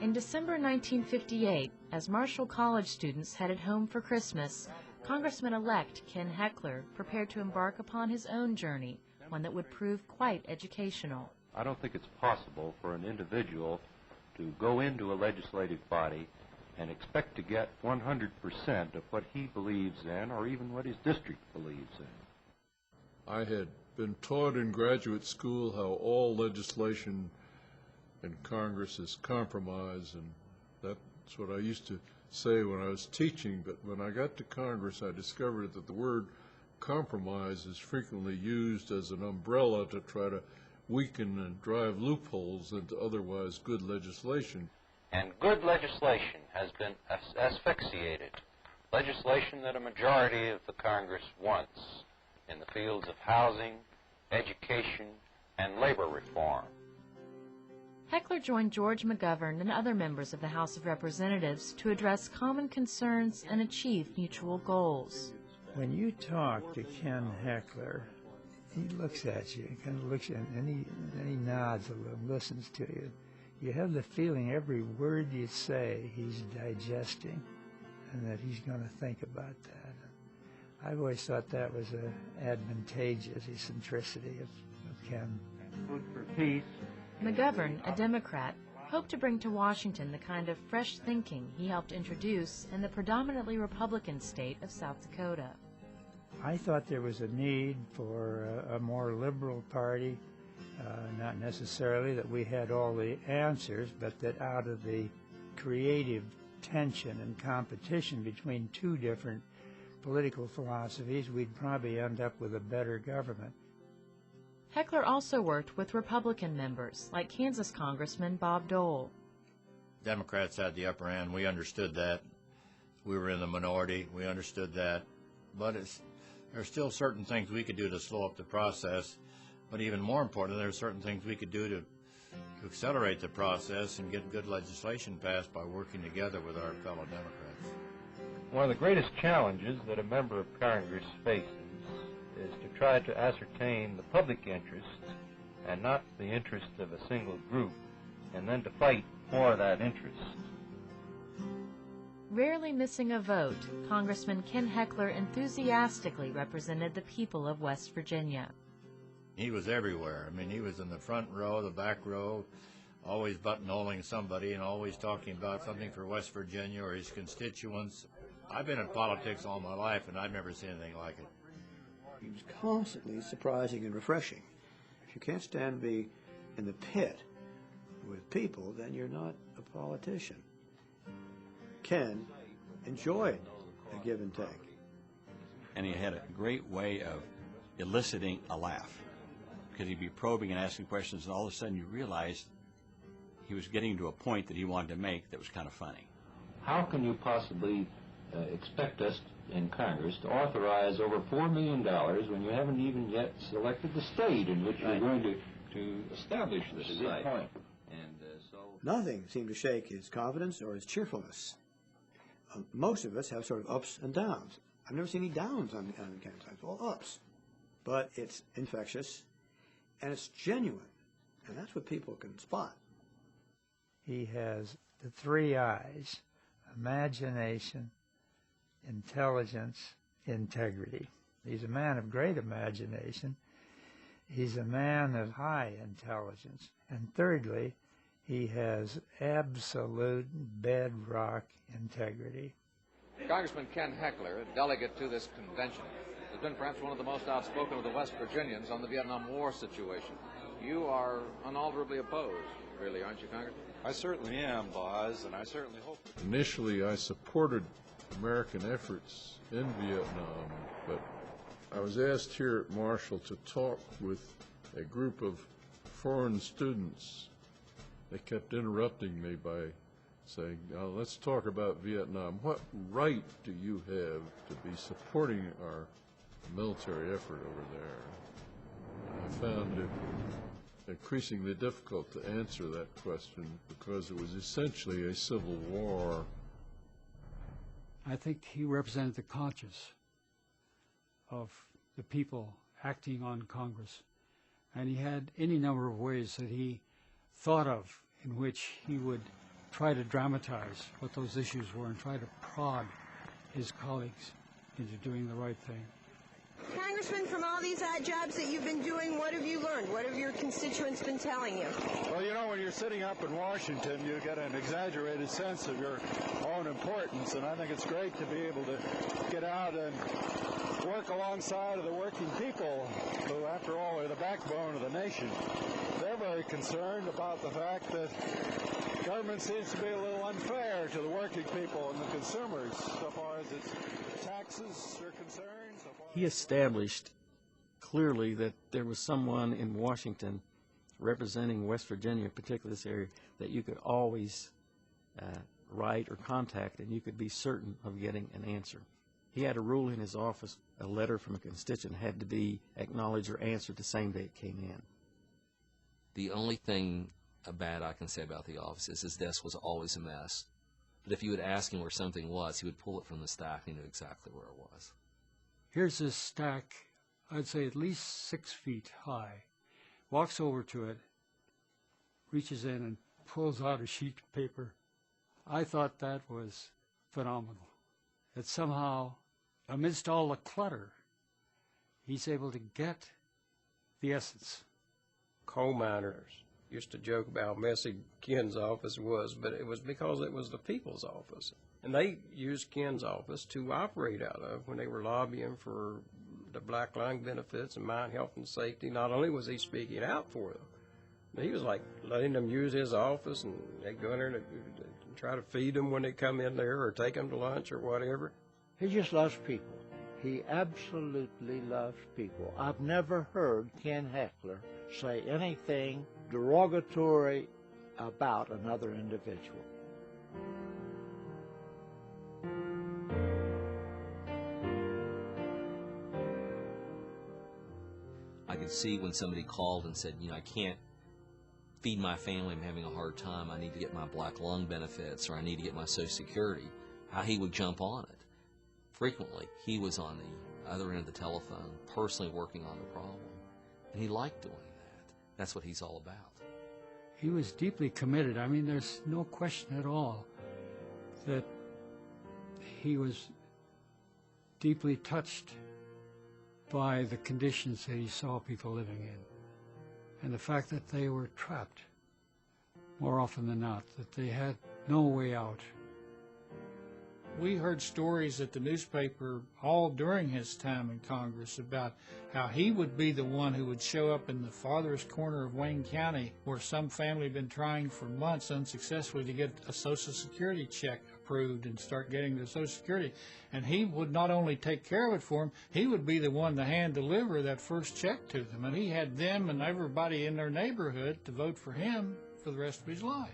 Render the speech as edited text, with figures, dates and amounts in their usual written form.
In December 1958, as Marshall College students headed home for Christmas, Congressman-elect Ken Heckler prepared to embark upon his own journey, one that would prove quite educational. I don't think it's possible for an individual to go into a legislative body and expect to get 100% of what he believes in or even what his district believes in. I had been taught in graduate school how all legislation in Congress is compromise, and that's what I used to say when I was teaching, but when I got to Congress I discovered that the word compromise is frequently used as an umbrella to try to weaken and drive loopholes into otherwise good legislation. And good legislation has been asphyxiated, legislation that a majority of the Congress wants in the fields of housing, education, and labor reform. Heckler joined George McGovern and other members of the House of Representatives to address common concerns and achieve mutual goals. When you talk to Ken Heckler, he looks at you, kind of looks at you, and he nods a little, listens to you. You have the feeling every word you say he's digesting and that he's going to think about that. I've always thought that was an advantageous eccentricity of Ken. Food for peace. McGovern, a Democrat, hoped to bring to Washington the kind of fresh thinking he helped introduce in the predominantly Republican state of South Dakota. I thought there was a need for a more liberal party, not necessarily that we had all the answers, but that out of the creative tension and competition between two different political philosophies, we'd probably end up with a better government. Heckler also worked with Republican members, like Kansas Congressman Bob Dole. Democrats had the upper hand. We understood that. We were in the minority. We understood that. But there are still certain things we could do to slow up the process. But even more important, there are certain things we could do to accelerate the process and get good legislation passed by working together with our fellow Democrats. One of the greatest challenges that a member of Congress faces is to try to ascertain the public interest and not the interest of a single group, and then to fight for that interest. Rarely missing a vote, Congressman Ken Heckler enthusiastically represented the people of West Virginia. He was everywhere. I mean, he was in the front row, the back row, always buttonholing somebody and always talking about something for West Virginia or his constituents. I've been in politics all my life, and I've never seen anything like it. He was constantly surprising and refreshing. If you can't stand to be in the pit with people, then you're not a politician. Ken enjoyed the give and take. And he had a great way of eliciting a laugh, because he'd be probing and asking questions, and all of a sudden you realized he was getting to a point that he wanted to make that was kind of funny. How can you possibly expect us in Congress to authorize over $4 million when you haven't even yet selected the state in which you're going to establish this site? And nothing seemed to shake his confidence or his cheerfulness. Most of us have sort of ups and downs. I've never seen any downs on Ken's side. It's all ups. But it's infectious, and it's genuine, and that's what people can spot. He has the three I's: imagination, intelligence, integrity. He's a man of great imagination. He's a man of high intelligence. And thirdly, he has absolute bedrock integrity. Congressman Ken Heckler, a delegate to this convention, has been perhaps one of the most outspoken of the West Virginians on the Vietnam War situation. You are unalterably opposed, really, aren't you, Congressman? I certainly am, Boz, and I certainly hope... Initially, I supported American efforts in Vietnam, but I was asked here at Marshall to talk with a group of foreign students. They kept interrupting me by saying, now let's talk about Vietnam. What right do you have to be supporting our military effort over there? I found it increasingly difficult to answer that question because it was essentially a civil war. I think he represented the conscience of the people acting on Congress, and he had any number of ways that he thought of in which he would try to dramatize what those issues were and try to prod his colleagues into doing the right thing. Congressman, from all these odd jobs that you've been doing, what have you learned? What have your constituents been telling you? Well, you know, when you're sitting up in Washington, you get an exaggerated sense of your own importance, and I think it's great to be able to get out and work alongside of the working people who, after all, are the backbone of the nation. They're very concerned about the fact that government seems to be a little unfair to the working people and the consumers so far as its taxes are concerned. He established clearly that there was someone in Washington representing West Virginia, particularly this area, that you could always write or contact, and you could be certain of getting an answer. He had a rule in his office: a letter from a constituent had to be acknowledged or answered the same day it came in. The only thing bad I can say about the office is his desk was always a mess. But if you would ask him where something was, he would pull it from the stack and he knew exactly where it was. Here's this stack, I'd say at least 6 feet high. Walks over to it, reaches in and pulls out a sheet of paper. I thought that was phenomenal. That somehow, amidst all the clutter, he's able to get the essence. Coal miners used to joke about how messy Ken's office was, but it was because it was the people's office. And they used Ken's office to operate out of when they were lobbying for the black lung benefits and mine health and safety. Not only was he speaking out for them, but he was like letting them use his office, and they'd go in there and try to feed them when they come in there or take them to lunch or whatever. He just loves people. He absolutely loves people. I've never heard Ken Heckler say anything derogatory about another individual. I could see when somebody called and said, you know, I can't feed my family, I'm having a hard time, I need to get my black lung benefits, or I need to get my Social Security, how he would jump on it. Frequently, he was on the other end of the telephone, personally working on the problem, and he liked doing that. That's what he's all about. He was deeply committed. I mean, there's no question at all that he was deeply touched by the conditions that he saw people living in, and the fact that they were trapped more often than not, that they had no way out. We heard stories at the newspaper all during his time in Congress about how he would be the one who would show up in the farthest corner of Wayne County where some family had been trying for months unsuccessfully to get a Social Security check approved and start getting the Social Security. And he would not only take care of it for them, he would be the one to hand deliver that first check to them. And he had them and everybody in their neighborhood to vote for him for the rest of his life.